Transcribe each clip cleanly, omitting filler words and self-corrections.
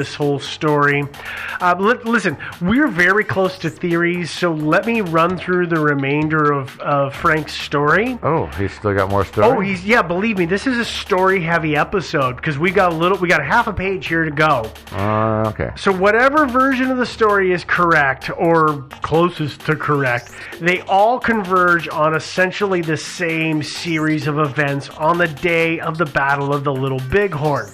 this whole story. Listen, we're very close to theories, so let me run through the remainder of Frank's story. Oh, he's still got more story? Oh, believe me, this is a story-heavy episode, because we got a half a page here to go. Okay. So whatever version of the story is correct, or closest to correct, they all converge on essentially the same series of events on the day of the Battle of the Little Bighorn.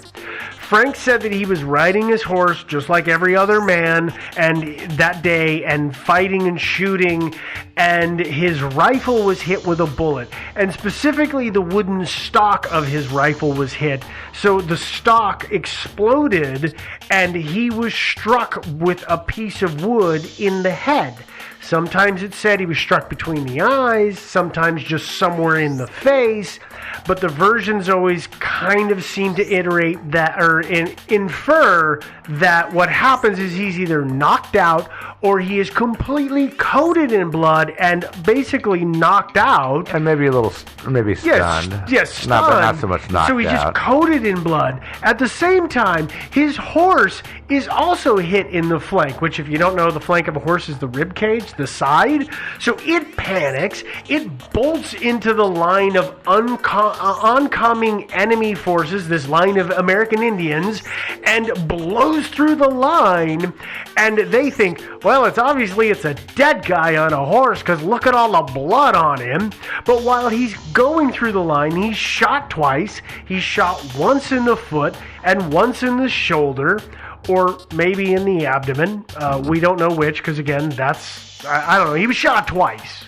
Frank said that he was riding his horse just like every other man and that day and fighting and shooting, and his rifle was hit with a bullet, and specifically the wooden stock of his rifle was hit. So the stock exploded and he was struck with a piece of wood in the head. Sometimes it said he was struck between the eyes, sometimes just somewhere in the face, but the versions always kind of seem to iterate that or infer that what happens is he's either knocked out or he is completely coated in blood and basically knocked out. And maybe stunned. Yes, stunned. But not so much knocked out. So he's just coated in blood. At the same time, his horse is also hit in the flank, which if you don't know, the flank of a horse is the rib cage, the side. So it panics. It bolts into the line of oncoming enemy forces, this line of American Indians, and blows through the line. And they think, well, it's a dead guy on a horse because look at all the blood on him. But while he's going through the line, he's shot twice. He's shot once in the foot and once in the shoulder, or maybe in the abdomen. We don't know which, because again, I don't know. He was shot twice.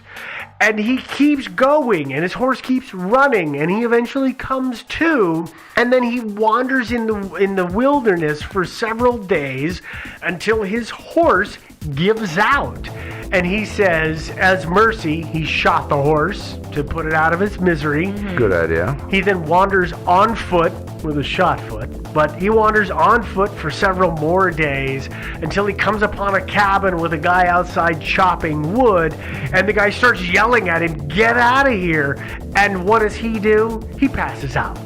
And he keeps going, and his horse keeps running, and he eventually comes to, and then he wanders in the wilderness for several days until his horse gives out. And he says, as mercy, he shot the horse to put it out of its misery. Good idea. He then wanders on foot with a shot foot, but he wanders on foot for several more days until he comes upon a cabin with a guy outside chopping wood, and the guy starts yelling at him, "Get out of here!" And what does he do? He passes out.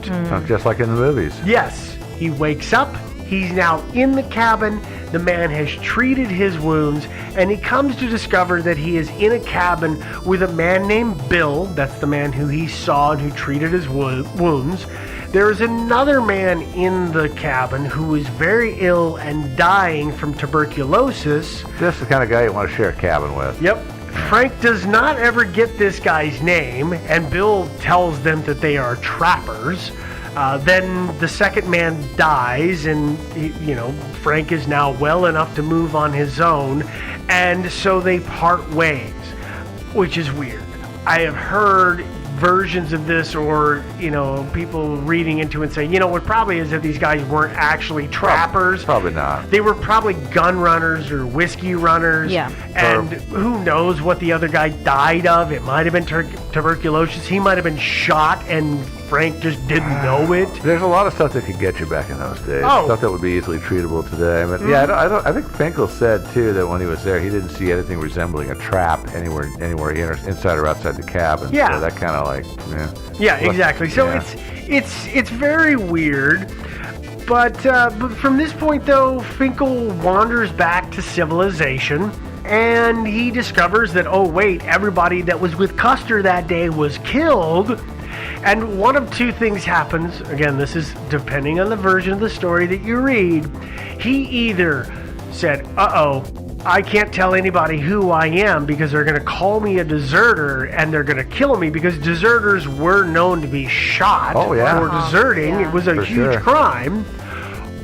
Just like in the movies. Yes. He wakes up. He's now in the cabin. The man has treated his wounds, and he comes to discover that he is in a cabin with a man named Bill. That's the man who he saw and who treated his wounds. There is another man in the cabin who is very ill and dying from tuberculosis. Just the kind of guy you want to share a cabin with. Yep. Frank does not ever get this guy's name, and Bill tells them that they are trappers. Then the second man dies, and Frank is now well enough to move on his own, and so they part ways, which is weird. I have heard versions of this, or people reading into it and saying, what probably is that these guys weren't actually trappers. Probably not. They were probably gun runners or whiskey runners. Yeah. And who knows what the other guy died of? It might have been tuberculosis. He might have been shot and Frank just didn't know it. There's a lot of stuff that could get you back in those days. Oh. Stuff that would be easily treatable today. But I think Finkel said too that when he was there, he didn't see anything resembling a trap anywhere inside or outside the cabin. Yeah. So that kind of Yeah, exactly. So Yeah. it's very weird. But from this point, though, Finkel wanders back to civilization, and he discovers that, oh, wait, everybody that was with Custer that day was killed. And one of two things happens. Again, this is depending on the version of the story that you read. He either said, uh-oh, I can't tell anybody who I am because they're going to call me a deserter and they're going to kill me, because deserters were known to be shot for deserting. Yeah. It was a huge crime.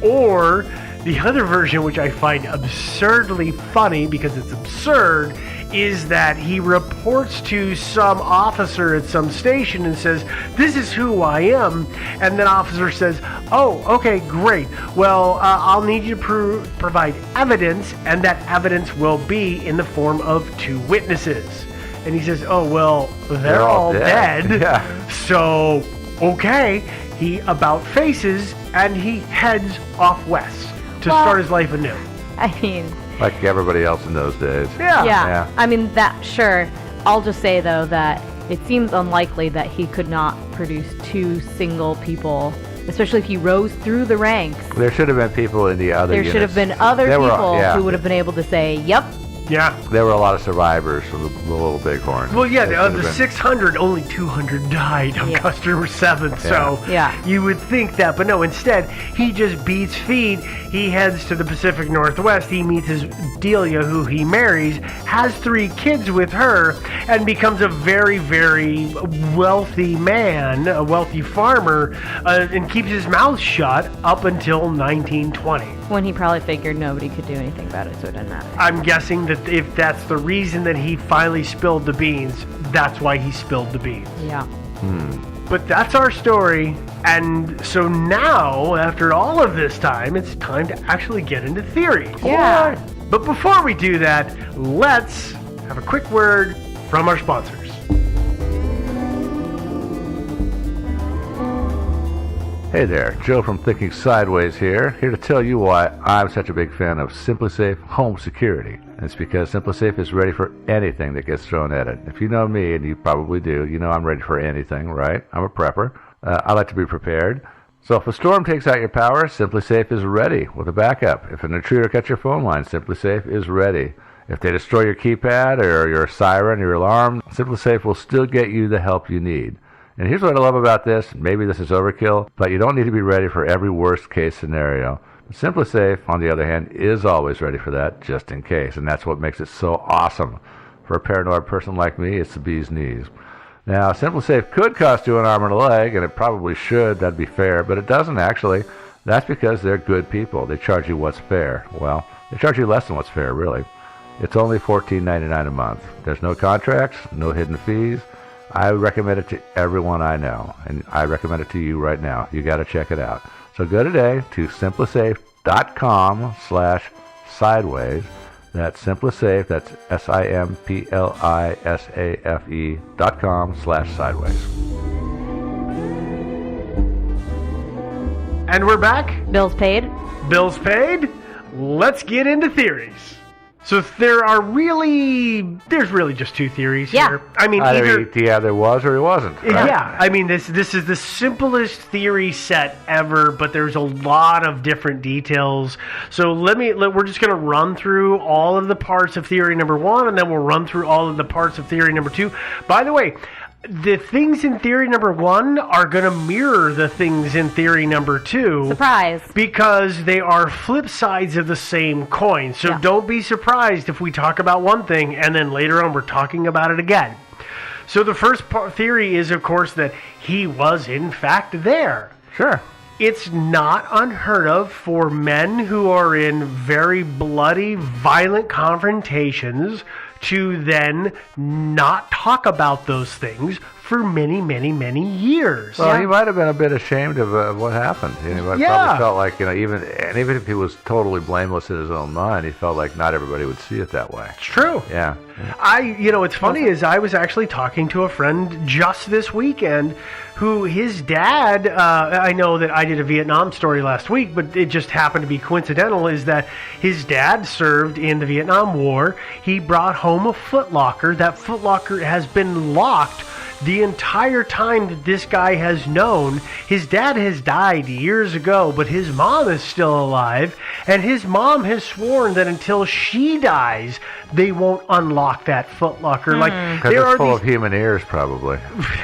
Or the other version, which I find absurdly funny because it's absurd, is that he reports to some officer at some station and says, "This is who I am." And then officer says, "Oh, okay, great. Well, I'll need you to provide evidence, and that evidence will be in the form of 2 witnesses." And he says, "Oh, well, they're all dead." Yeah. So, okay. He about faces and he heads off west to start his life anew. I mean, Like everybody else in those days. yeah. I mean, sure. I'll just say, though, that it seems unlikely that he could not produce 2 single people especially if he rose through the ranks. There should have been people in the other There units. should have been other There were- people yeah. who would have been able to say, yep. Yeah. There were a lot of survivors from the Little Bighorn. Well, yeah, There of should the have been- 600, only 200 died of Yeah. customer 7. So Yeah. you would think that, but no, instead, he just beats feet. He heads to the Pacific Northwest. He meets his Delia, who he marries, has 3 kids with her, and becomes a very, very wealthy man, a wealthy farmer, and keeps his mouth shut up until 1920. When he probably figured nobody could do anything about it, so it didn't matter. I'm guessing that if that's the reason that he finally spilled the beans, that's why he spilled the beans. Yeah. But that's our story. And so now, after all of this time, it's time to actually get into theory. Yeah. But before we do that, let's have a quick word from our sponsors. Hey there, Joe from Thinking Sideways here to tell you why I'm such a big fan of SimpliSafe Home Security. And it's because SimpliSafe is ready for anything that gets thrown at it. If you know me, and you probably do, you know I'm ready for anything, right? I'm a prepper. I like to be prepared. So if a storm takes out your power, SimpliSafe is ready with a backup. If an intruder cuts your phone line, SimpliSafe is ready. If they destroy your keypad or your siren or your alarm, SimpliSafe will still get you the help you need. And here's what I love about this. Maybe this is overkill, but you don't need to be ready for every worst-case scenario. SimpliSafe, on the other hand, is always ready for that, just in case. And that's what makes it so awesome. For a paranoid person like me, it's the bee's knees. Now, SimpliSafe could cost you an arm and a leg, and it probably should. That'd be fair, but it doesn't actually. That's because they're good people. They charge you what's fair. Well, they charge you less than what's fair, really. It's only $14.99 a month. There's no contracts, no hidden fees. I recommend it to everyone I know, and I recommend it to you right now. You got to check it out. So go today to simplisafe.com/sideways. That's SimpliSafe. That's SimpliSafe.com/sideways. And we're back. Bills paid? Bills paid. Let's get into theories. So there's really just 2 theories Yeah. here. I mean, There was or it wasn't. Right? Yeah, I mean this is the simplest theory set ever, but there's a lot of different details. So we're just going to run through all of the parts of theory number 1, and then we'll run through all of the parts of theory number 2. By the way, the things in theory number 1 are going to mirror the things in theory number 2. Surprise. Because they are flip sides of the same coin. So Yeah. don't be surprised if we talk about one thing and then later on we're talking about it again. So the first theory is, of course, that he was in fact there. Sure. It's not unheard of for men who are in very bloody, violent confrontations to then not talk about those things for many, many, many years. Well, he might have been a bit ashamed of what happened. He probably felt like, even if he was totally blameless in his own mind, he felt like not everybody would see it that way. It's true. Yeah. What's funny is I was actually talking to a friend just this weekend who his dad, I know that I did a Vietnam story last week, but it just happened to be coincidental, is that his dad served in the Vietnam War. He brought home a footlocker. That footlocker has been locked the entire time that this guy has known. His dad has died years ago, but his mom is still alive, and his mom has sworn that until she dies, they won't unlock that footlocker. Like, Because there it's are full these of human ears, probably.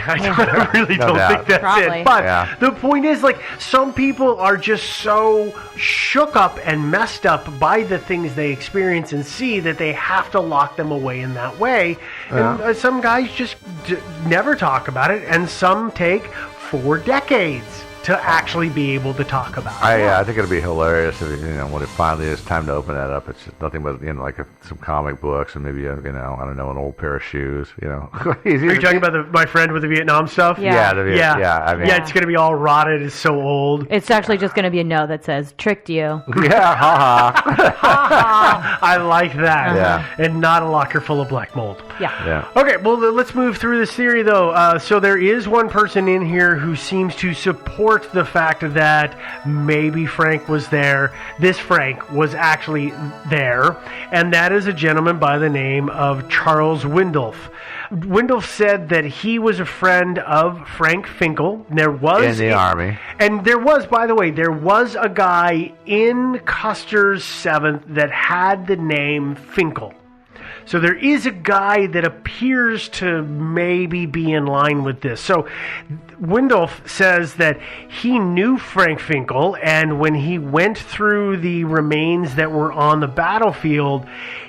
I really No don't doubt. think that's Probably. it. But Yeah. the point is, like, some people are just so shook up and messed up by the things they experience and see that they have to lock them away in that way. And some guys just never talk about it, and some take 4 decades to actually be able to talk about it. I think it'd be hilarious if when it finally is time to open that up. It's just nothing but like some comic books and maybe I don't know, an old pair of shoes. Are Are you talking about my friend with the Vietnam stuff? Yeah. Yeah, it's going to be all rotted. It's so old. It's actually just going to be a note that says, tricked you. Yeah, haha. I like that. Yeah. And not a locker full of black mold. Yeah. Yeah. Okay, well, let's move through this theory, though. So there is one person in here who seems to support support the fact that maybe Frank was there. This Frank was actually there, and that is a gentleman by the name of Charles Windolf. Windolf said that he was a friend of Frank Finkel. There was In the Army. and there was, by the way, there was a guy in Custer's 7th that had the name Finkel. So there is a guy that appears to maybe be in line with this. So Windolf says that he knew Frank Finkel, and when he went through the remains that were on the battlefield,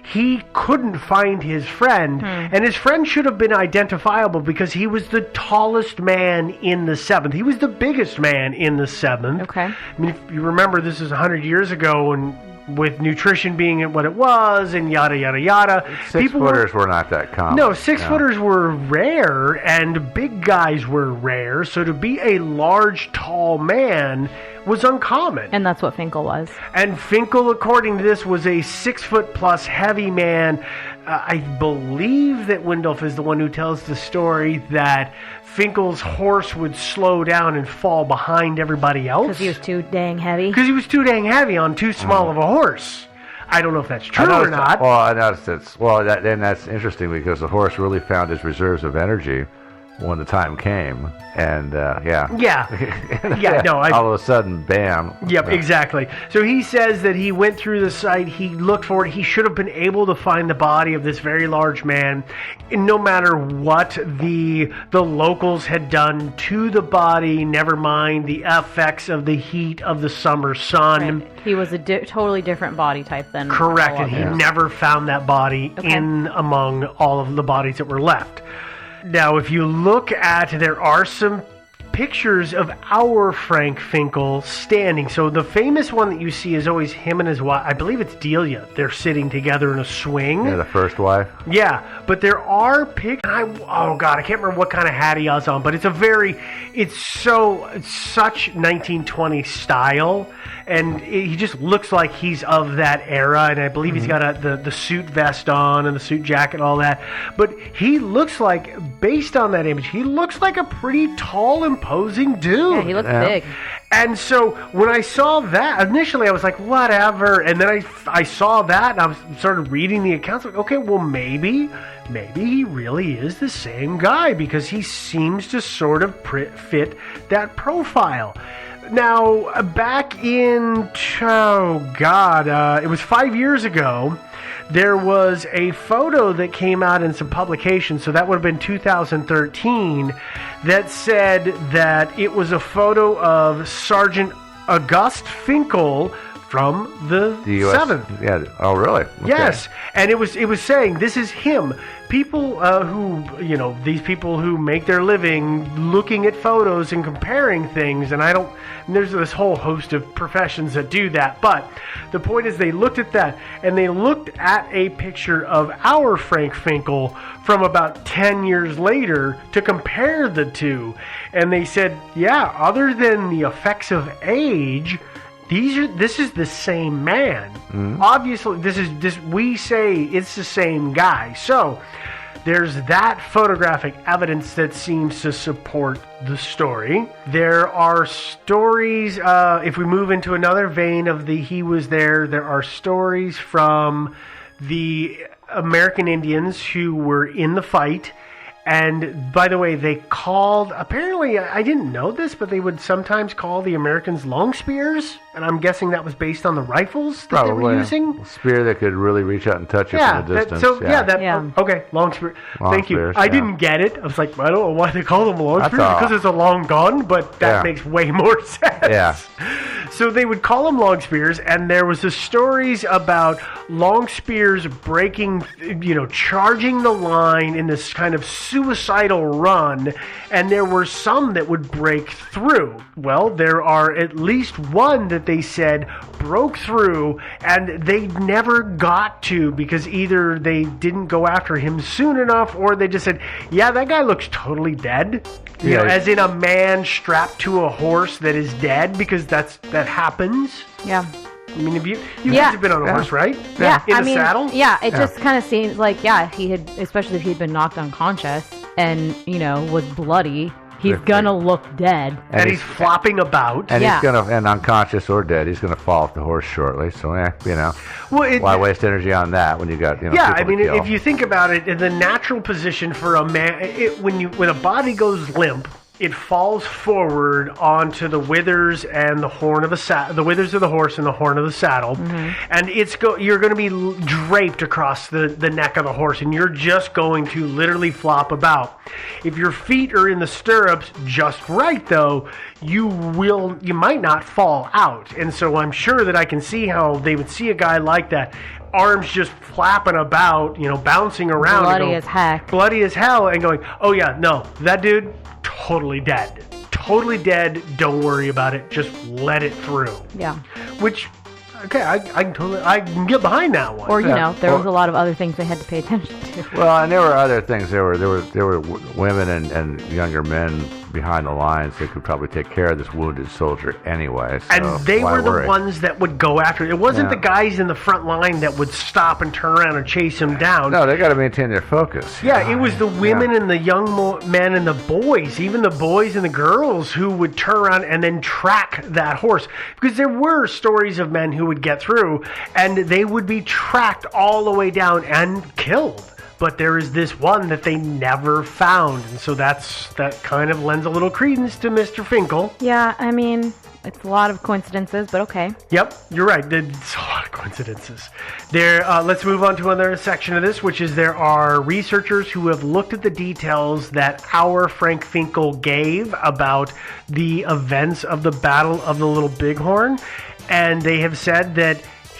he couldn't find his friend. And his friend should have been identifiable because he was the tallest man in the 7th. He was the biggest man in the 7th. Okay. I mean, if you remember, this is 100 years ago, and with nutrition being what it was, and yada, yada, yada. Six-footers were not that common. No, six-footers were rare, and big guys were rare, so to be a large, tall man was uncommon. And that's what Finkel was. And Finkel, according to this, was a 6-foot-plus heavy man. I believe that Windolf is the one who tells the story that Finkel's horse would slow down and fall behind everybody else. Because he was too dang heavy. Because he was too dang heavy on too small of a horse. I don't know if that's true I or noticed- not. Well, I noticed it's then that's interesting because the horse really found his reserves of energy when the time came, and yeah. Yeah, no, all of a sudden, bam. Yep, exactly. So he says that he went through the site, he looked for it, he should have been able to find the body of this very large man, and no matter what the locals had done to the body, never mind the effects of the heat of the summer sun. Right. He was a totally different body type than Correct, all and he others. never found that body in among all of the bodies that were left. Now, if you look at, there are some pictures of our Frank Finkel standing. So the famous one that you see is always him and his wife. I believe it's Delia. They're sitting together in a swing. Yeah, the first wife. Yeah, but there are pictures. Oh God, I can't remember what kind of hat he has on, but it's such 1920 style, and he just looks like he's of that era. And I believe he's got the suit vest on and the suit jacket and all that. But he looks like, based on that image, he looks like a pretty tall, imposing dude. Yeah, he looked Yeah. big. And so when I saw that, initially I was like, whatever. And then I saw that and I started reading the accounts. Like, okay, well, maybe he really is the same guy because he seems to sort of fit that profile. Now, back in, it was 5 years ago, there was a photo that came out in some publications, so that would have been 2013, that said that it was a photo of Sergeant August Finkel from the U.S. 7th. Yeah. Oh, really? Okay. Yes, and it was saying this is him. People these people who make their living looking at photos and comparing things, and there's this whole host of professions that do that. But the point is, they looked at that and they looked at a picture of our Frank Finkel from about 10 years later to compare the two, and they said, yeah, other than the effects of age, this is the same man. Obviously, we say it's the same guy. So there's that photographic evidence that seems to support the story. There are stories, if we move into another vein of he was there are stories from the American Indians who were in the fight. And by the way, they called, apparently, I didn't know this, but they would sometimes call the Americans long spears. And I'm guessing that was based on the rifles that they were Probably using. a spear that could really reach out and touch you from a distance. Yeah. Okay, long spear. Long Thank you. spears, I yeah. didn't get it. I was like, I don't know why they call them long That's spears, all. because it's a long gun, but that Yeah. makes way more sense. Yeah. So they would call them long spears, and there was the stories about long spears breaking, charging the line in this kind of suicidal run, and there were some that would break through. Well, there are at least one that they said broke through, and they never got to, because either they didn't go after him soon enough, or they just said, yeah, that guy looks totally dead. Yeah. As in a man strapped to a horse that is dead, because that happens. Yeah. I mean, you Yeah. guys have been on a horse, right? Yeah. In the saddle? Yeah, it just kind of seems like, he had, especially if he'd been knocked unconscious and, was bloody, He's gonna look dead. And he's flopping about. And Yeah. and unconscious or dead. He's gonna fall off the horse shortly. So Well, why waste energy on that when you got yeah, people I mean, to kill? if you think about it, the natural position for a man, when a body goes limp, it falls forward onto the withers and the horn of the withers of the horse and the horn of the saddle, and you're going to be draped across the neck of the horse, and you're just going to literally flop about. If your feet are in the stirrups just right, though, you might not fall out, and so I'm sure that I can see how they would see a guy like that. Arms just flapping about, bouncing around. Bloody as heck. Bloody as hell, and going, oh yeah, no, that dude, totally dead. Totally dead, don't worry about it, just let it through. Yeah. Which, okay, I can get behind that one. Or there Or- was a lot of other things they had to pay attention to. Well, and there were other things. There were women and younger men behind the lines that could probably take care of this wounded soldier anyway. So And they why were the worry? ones that would go after it. It wasn't Yeah. the guys in the front line that would stop and turn around and chase him down. No, they got to maintain their focus. Yeah, it was the women and the young men and the boys, even the boys and the girls, who would turn around and then track that horse. Because there were stories of men who would get through and they would be tracked all the way down and killed. But there is this one that they never found. And so that kind of lends a little credence to Mr. Finkel. Yeah, I mean, it's a lot of coincidences, but okay. Yep, you're right. It's a lot of coincidences. Let's move on to another section of this, which is there are researchers who have looked at the details that our Frank Finkel gave about the events of the Battle of the Little Bighorn, and they have said that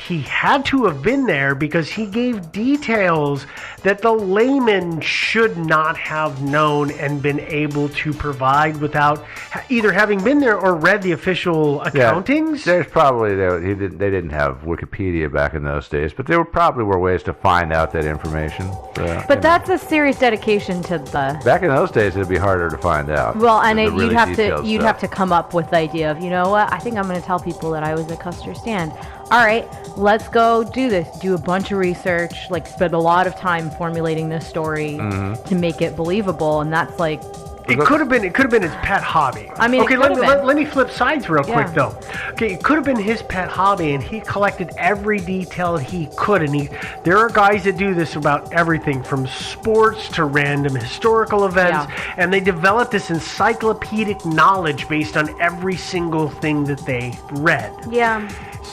he had to have been there because he gave details that the layman should not have known and been able to provide without either having been there or read the official accountings. There's probably they didn't have Wikipedia back in those days, but there probably were ways to find out that information. But that's a serious dedication to the. Back in those days, it'd be harder to find out. Well, and The really you'd have detailed to come up with the idea of, you know what? I think I'm going to tell people that I was at Custer Stand. All right, let's go do this. Do a bunch of research, spend a lot of time formulating this story to make it believable, and that's like. It could have been his pet hobby. I mean, okay, it could've been. let me flip sides real quick Yeah. though. Okay, it could have been his pet hobby, and he collected every detail he could. And there are guys that do this about everything from sports to random historical events, and they develop this encyclopedic knowledge based on every single thing that they read. Yeah.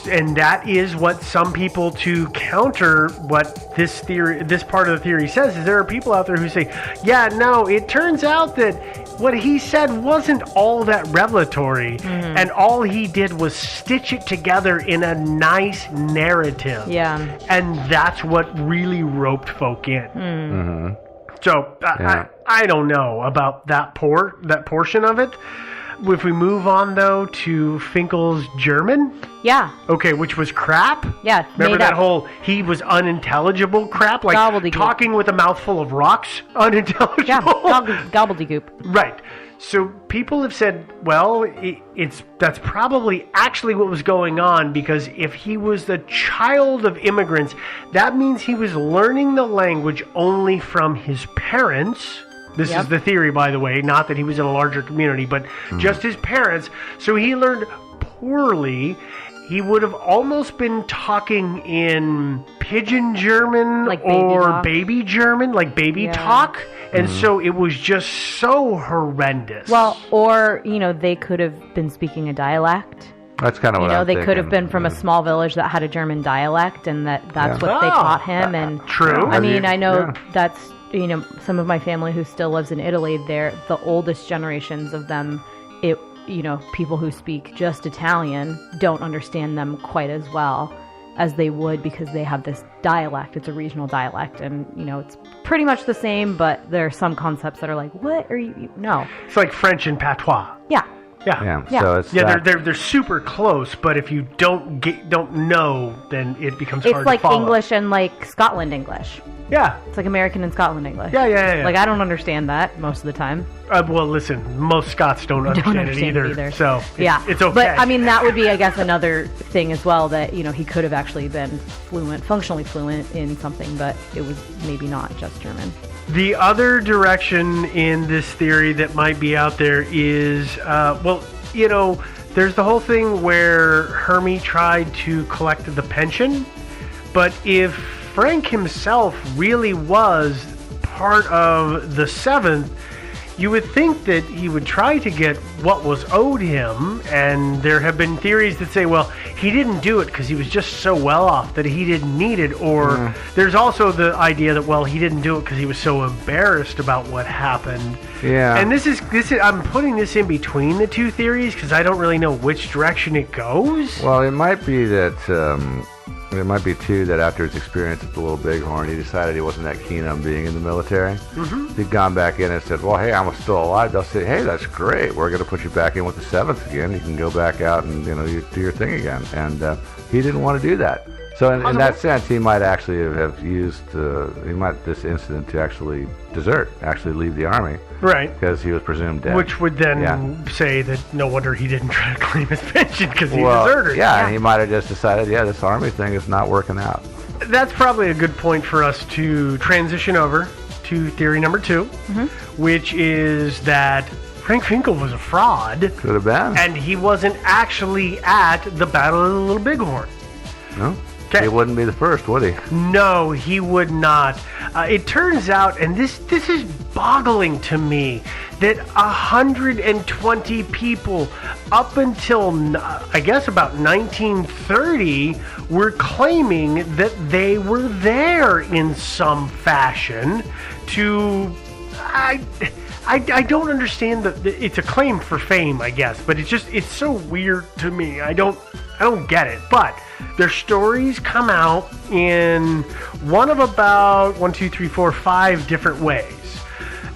And that is what some people, to counter what this part of the theory says, is there are people out there who say, yeah, no, it turns out that what he said wasn't all that revelatory, and all he did was stitch it together in a nice narrative. Yeah. And that's what really roped folk in. So I don't know about that portion of it. If we move on, though, to Finkel's German, Yeah. okay, which was crap. Yeah. Remember made that up. whole he was unintelligible crap? Like Gobbledygook. talking with a mouthful of rocks? Unintelligible? Yeah. Gobbledygook. Right. So people have said, well, that's probably actually what was going on, because if he was the child of immigrants, that means he was learning the language only from his parents. This is the theory, by the way, not that he was in a larger community, but just his parents. So he learned poorly. He would have almost been talking in pidgin German Like baby or talk. baby German, like baby talk. And so it was just so horrendous. Well, or, they could have been speaking a dialect. That's kind of what I'm They thinking. could have been from a small village that had a German dialect, and that's what they taught him. And true. I mean, I know Yeah. that's, some of my family who still lives in Italy, they're the oldest generations of them. People who speak just Italian don't understand them quite as well as they would, because they have this dialect. It's a regional dialect, and it's pretty much the same, but there are some concepts that are like, what are you? No. It's like French and patois. Yeah. Yeah. Yeah. So it's Yeah, they're super close, but if you don't know, then it becomes hard It's like to follow. English and like Scotland English. Yeah. It's like American and Scotland English. Yeah. Like, I don't understand that most of the time. Well, listen, most Scots don't understand it either. So it's okay. But I mean, that would be, I guess, another thing as well, that he could have actually been functionally fluent in something, but it was maybe not just German. The other direction in this theory that might be out there is, there's the whole thing where Hermie tried to collect the pension, but if Frank himself really was part of the Seventh, you would think that he would try to get what was owed him, and there have been theories that say, well, he didn't do it because he was just so well off that he didn't need it, or there's also the idea that, well, he didn't do it because he was so embarrassed about what happened. Yeah. And this is I'm putting this in between the two theories because I don't really know which direction it goes. Well, it might be that it might be too that after his experience at the Little Bighorn, he decided he wasn't that keen on being in the military. Mm-hmm. If he'd gone back in and said, well, hey, I'm still alive, they'll say, hey, that's great, we're going to put you back in with the 7th again, you can go back out and you do your thing again. And he didn't want to do that. So in that sense, he might actually have used this incident to actually desert, actually leave the army. Right. Because he was presumed dead. Which would then say that no wonder he didn't try to claim his pension because he deserted. Yeah, and he might have just decided, this army thing is not working out. That's probably a good point for us to transition over to theory number 2, which is that Frank Finkel was a fraud. Could have been. And he wasn't actually at the Battle of the Little Bighorn. No. He wouldn't be the first, would he? No, he would not. It turns out, and this is boggling to me, that 120 people up until, I guess, about 1930 were claiming that they were there in some fashion to... I don't understand it's a claim for fame, I guess, but it's so weird to me. I don't get it. But their stories come out in one of about 5 different ways.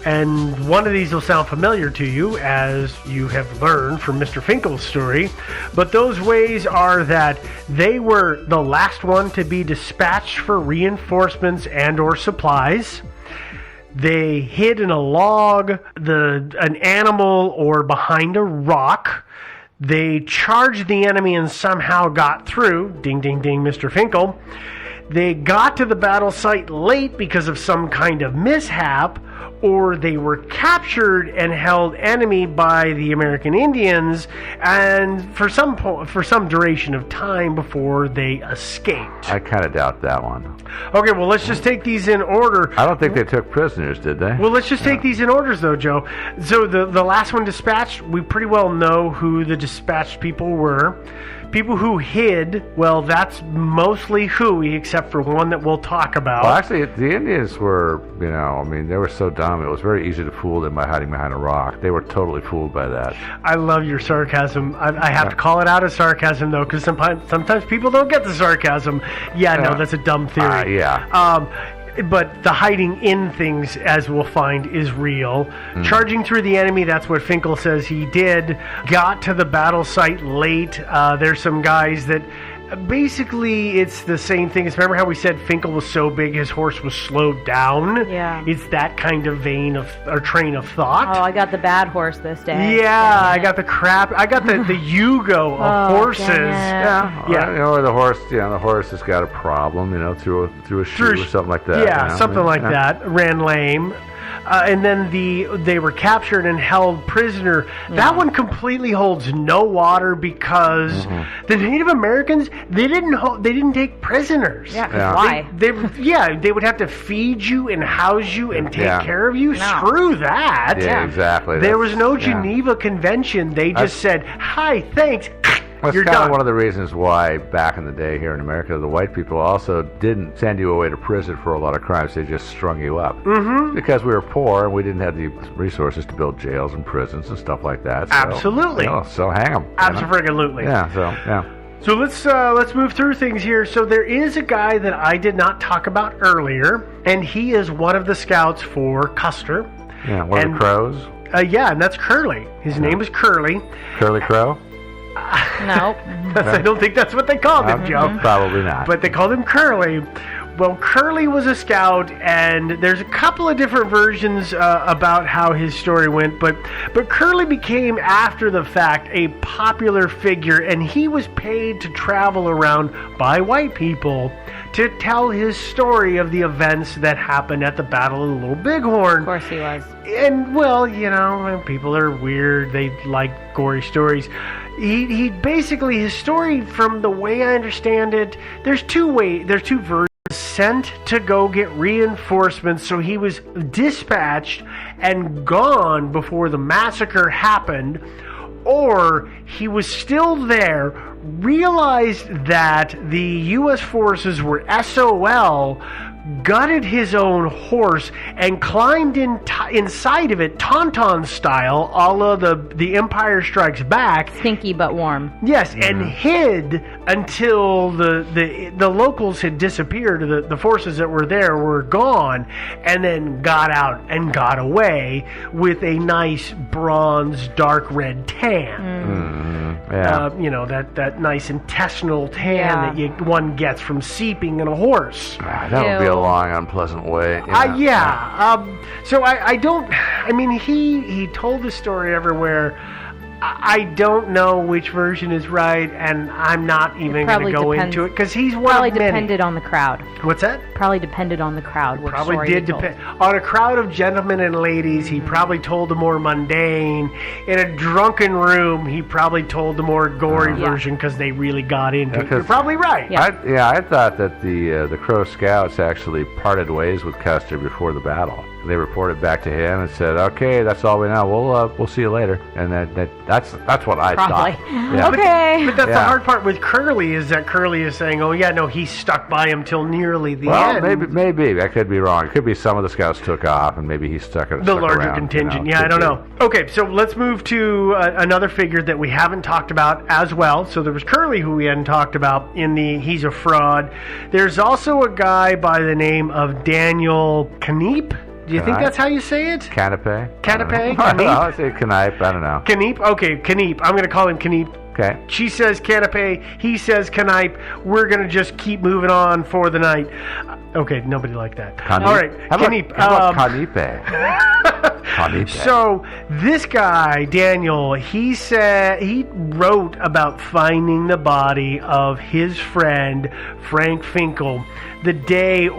And one of these will sound familiar to you, as you have learned from Mr. Finkel's story. But those ways are that they were the last one to be dispatched for reinforcements and or supplies. They hid in a log, an animal, or behind a rock. They charged the enemy and somehow got through. Ding, ding, ding, Mr. Finkel. They got to the battle site late because of some kind of mishap, or they were captured and held enemy by the American Indians, and for some duration of time before they escaped. I kind of doubt that one. Okay, well, let's just take these in order. I don't think they took prisoners, did they? Well, let's just take these in orders, though, Joe. So the last one dispatched, we pretty well know who the dispatched people were. People who hid, well, that's mostly Huey, except for one that we'll talk about. Well, actually, the Indians were, they were so dumb. It was very easy to fool them by hiding behind a rock. They were totally fooled by that. I love your sarcasm. I have to call it out as sarcasm, though, because sometimes people don't get the sarcasm. No, that's a dumb theory. But the hiding in things, as we'll find, is real. Charging through the enemy, that's what Finkel says he did. Got to the battle site late. There's some guys that... Basically, it's the same thing. Remember how we said Finkel was so big his horse was slowed down? Yeah. It's that kind of train of thought. Oh, I got the bad horse this day. Yeah, I got the crap. I got the Yugo of horses. Or the horse. The horse has got a problem. Through a shoe or something like that. Yeah, something like that. Ran lame. And then they were captured and held prisoner. That one completely holds no water because the Native Americans they didn't take prisoners. Yeah. Why? They would have to feed you and house you and take care of you. No. Screw that. Yeah, exactly. There was no Geneva Convention. They just said, "Hi, thanks." That's You're kind done. of one of the reasons why back in the day here in America, the white people also didn't send you away to prison for a lot of crimes. They just strung you up. Because we were poor and we didn't have the resources to build jails and prisons and stuff like that. So, Absolutely. So hang them. Absolutely. Yeah. So let's move through things here. So there is a guy that I did not talk about earlier, and he is one of the scouts for Custer. Yeah, one of the Crows. And that's Curly. His name is Curly. Curly Crow? No. I don't think that's what they called him, Joe. Probably not. But they called him Curly. Well, Curly was a scout, and there's a couple of different versions about how his story went, but Curly became, after the fact, a popular figure, and he was paid to travel around by white people to tell his story of the events that happened at the Battle of the Little Bighorn. Of course he was. And, well, you know, people are weird. They like gory stories. He basically, his story, from the way I understand it, there's two versions. Sent to go get reinforcements, so he was dispatched and gone before the massacre happened, or he was still there, realized that the U.S. forces were SOL, gutted his own horse, and climbed inside of it, Tauntaun style, a la the Empire Strikes Back. Stinky but warm. Yes, and hid until the locals had disappeared, the forces that were there were gone, and then got out and got away with a nice bronze dark red tan. Yeah. You know, that nice intestinal tan that one gets from seeping in a horse. That would be a long, unpleasant way. So I don't. I mean, he told the story everywhere. I don't know which version is right, and I'm not even going to go into it because he's one probably of many. Depended on the crowd. What's that? Probably depended on the crowd. Which Probably story did he told. depend on a crowd of gentlemen and ladies. He probably told the more mundane. In a drunken room, he probably told the more gory version because they really got into it. You're probably right. Yeah. I thought that the Crow Scouts actually parted ways with Custer before the battle. They reported back to him and said, "Okay, that's all we know. We'll see you later." And that's what I Probably. thought. Yeah. Okay. But that's the hard part with Curly, is that Curly is saying, "Oh yeah, no, he stuck by him till nearly the end." Maybe I could be wrong. It could be some of the scouts took off, and maybe he stuck The larger around, contingent. you know, I don't know. Okay, so let's move to another figure that we haven't talked about as well. So there was Curly, who we hadn't talked about in the He's a Fraud. There's also a guy by the name of Daniel Kanipe. Do you think that's how you say it? Canape? Canape? I don't know. I say Kanipe. I don't know. Kanipe? Okay, Kanipe. I'm going to call him Kanipe. Okay. She says Canape, he says Kanipe. We're going to just keep moving on for the night. Okay, nobody liked that. Kanipe. All right, How Kanipe. about Kanipe? Kanipe. So this guy, Daniel, he wrote about finding the body of his friend Frank Finkel the day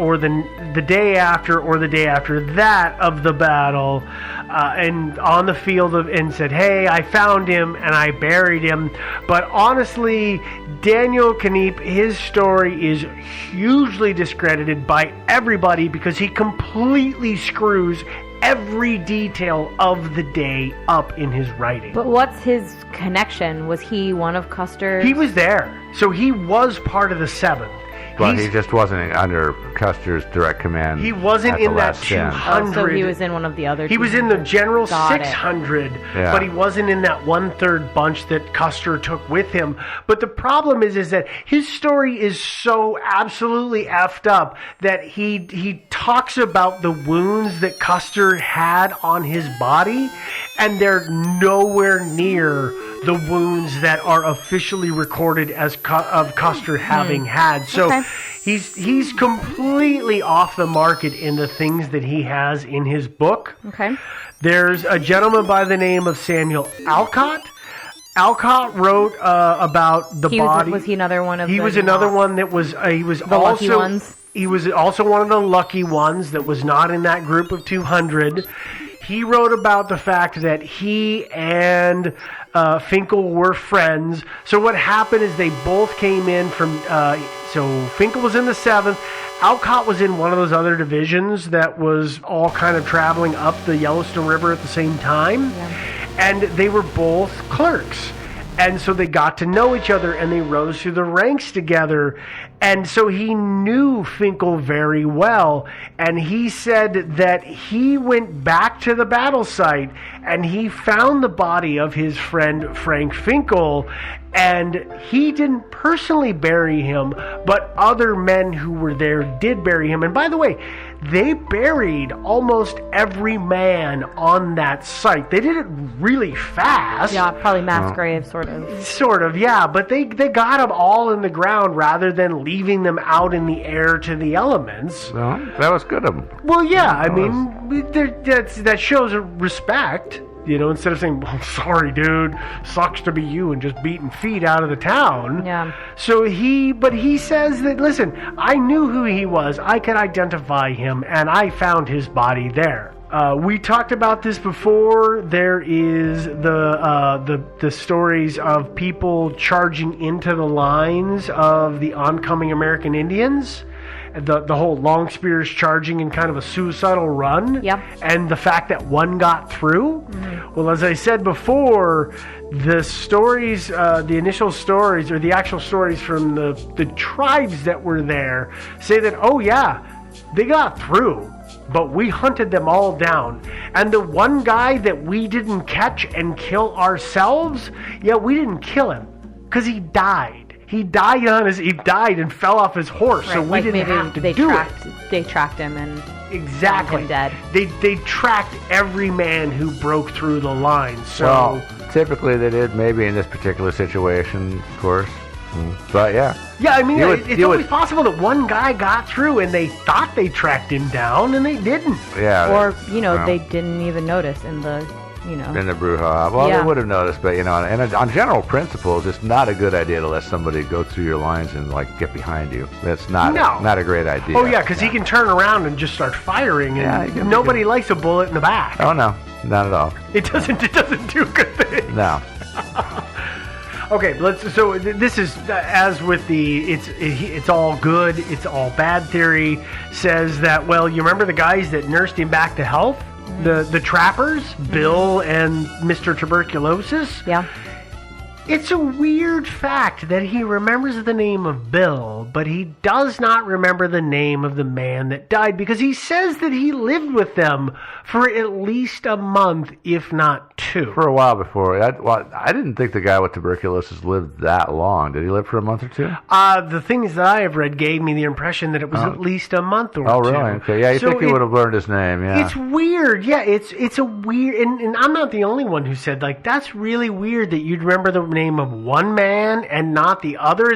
after or the day after that of the battle, and on the field and said, "Hey, I found him and I buried him." But honestly, Daniel Kanipe, his story is hugely discredited by everybody because he completely screws every detail of the day up in his writing. But what's his connection? Was he one of Custer's? He was there, so he was part of the 7th. But he just wasn't under Custer's direct command. He wasn't at in the that last stand. 200. So he was in one of the other. He was in the general Got it. 600, Yeah. but he wasn't in that 1/3 bunch that Custer took with him. But the problem is that his story is so absolutely effed up that he talks about the wounds that Custer had on his body, and they're nowhere near the wounds that are officially recorded as of Custer having had. So. Okay. He's completely off the market in the things that he has in his book. Okay. There's a gentleman by the name of Samuel Alcott. Alcott wrote about the body. Was he another one of? He was another one that was. He was The also lucky ones? He was also one of the lucky ones that was not in that group of 200. He wrote about the fact that he and Finkel were friends. So what happened is they both came in from. So Finkel was in the 7th. Alcott was in one of those other divisions that was all kind of traveling up the Yellowstone River at the same time. Yeah. And they were both clerks. And so they got to know each other and they rose through the ranks together. And so he knew Finkel very well. And he said that he went back to the battle site and he found the body of his friend Frank Finkel. And he didn't personally bury him, but other men who were there did bury him. And by the way, they buried almost every man on that site. They did it really fast. Yeah, probably mass grave, sort of. Sort of, yeah. But they got them all in the ground rather than leaving them out in the air to the elements. Well, that was good of him. Well, yeah, I mean, that shows respect. Instead of saying, well, sorry, dude, sucks to be you, and just beating feet out of the town. Yeah. So he says that, listen, I knew who he was. I could identify him, and I found his body there. We talked about this before. There is the stories of people charging into the lines of the oncoming American Indians. The whole long spears charging in kind of a suicidal run. Yep. And the fact that one got through. Mm-hmm. Well, as I said before, the stories, the initial stories, or the actual stories from the tribes that were there say that, oh yeah, they got through, but we hunted them all down. And the one guy that we didn't catch and kill ourselves, yeah, we didn't kill him because he died. He died and fell off his horse, Right, so we like didn't maybe have to do it. They tracked him and Exactly. found him dead. They tracked every man who broke through the line. So Well, typically they did, maybe in this particular situation, of course. But yeah. yeah, I mean, it's you always would- possible that one guy got through and they thought they tracked him down and they didn't. Yeah. Or, well, they didn't even notice in the, in the brouhaha. Well, Yeah. they would have noticed, but and on general principles, it's not a good idea to let somebody go through your lines and get behind you. That's not a great idea. Oh yeah, because he can turn around and just start firing, and he can- nobody likes a bullet in the back. Oh no, not at all. It doesn't do good things. No. Okay, this is as with the it's all good, it's all bad theory says that, well, you remember the guys that nursed him back to health, the trappers, Bill and Mr. Tuberculosis. Yeah. It's a weird fact that he remembers the name of Bill, but he does not remember the name of the man that died, because he says that he lived with them for at least a month, if not two. For a while before. I didn't think the guy with tuberculosis lived that long. Did he live for a month or two? The things that I have read gave me the impression that it was at least a month or two. Oh, really? Okay. Yeah, you think he would have learned his name, yeah. It's weird. Yeah, it's a weird... And I'm not the only one who said, that's really weird that you'd remember the name of one man and not the other.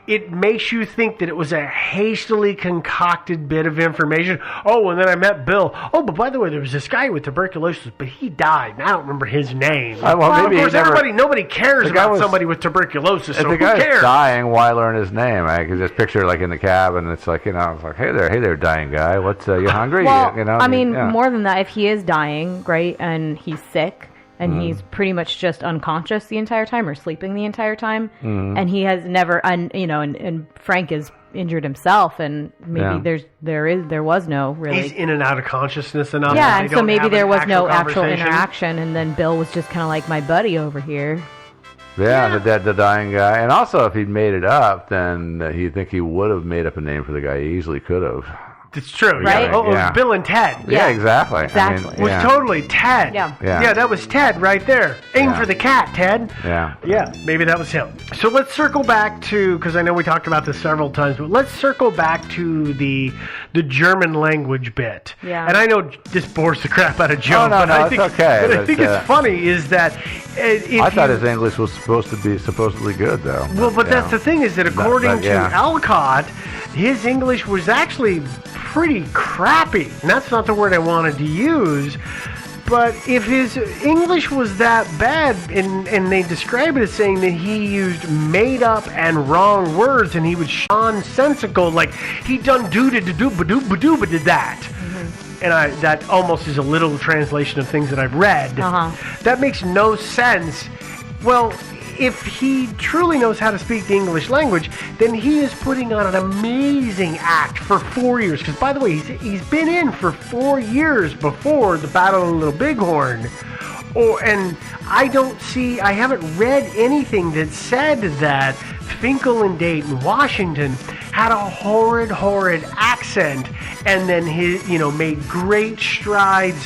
It makes you think that it was a hastily concocted bit of information. Oh, and then I met Bill. Oh, but by the way, there was this guy with tuberculosis, but he died, and I don't remember his name. Maybe of course, nobody cares about somebody with tuberculosis, so if the who guy's cares? dying, why learn his name? I can just picture in the cabin. It's it's like, hey there, dying guy. What's you hungry? Well, Yeah. more than that, if he is dying, right, and he's sick, and he's pretty much just unconscious the entire time or sleeping the entire time, and he has never, and Frank is injured himself, and maybe there was no really. He's in and out of consciousness enough. Yeah, that and they so don't maybe have there an was no actual conversation. interaction, and then Bill was just kind of like my buddy over here. Yeah, the dying guy. And also, if he'd made it up, then he'd think he would have made up a name for the guy. He easily could have. It's true, Right? Yeah. Oh, it Yeah. was Bill and Ted. Yeah, exactly. Exactly. It was totally Ted. Yeah. Yeah. That was Ted right there. Aim Yeah. for the cat, Ted. Yeah. Yeah, maybe that was him. So let's circle back to, because I know we talked about this several times, but let's circle back to the German language bit. Yeah. And I know this bores the crap out of Joe, Oh, no, but no, I it's think, okay, But I but, think it's funny is that I thought his English was supposedly good, though. Well, but that's the thing is that according but, yeah. to Alcott, his English was actually pretty crappy. And that's not the word I wanted to use. But if his English was that bad, and they describe it as saying that he used made up and wrong words, and he was nonsensical, like he done do did did that. And that almost is a literal translation of things that I've read. That makes no sense. Well, if he truly knows how to speak the English language, then he is putting on an amazing act for 4 years. Because, by the way, he's been in for 4 years before the Battle of Little Bighorn. And I haven't read anything that said that Finkel and Dayton, Washington, had a horrid accent, and then made great strides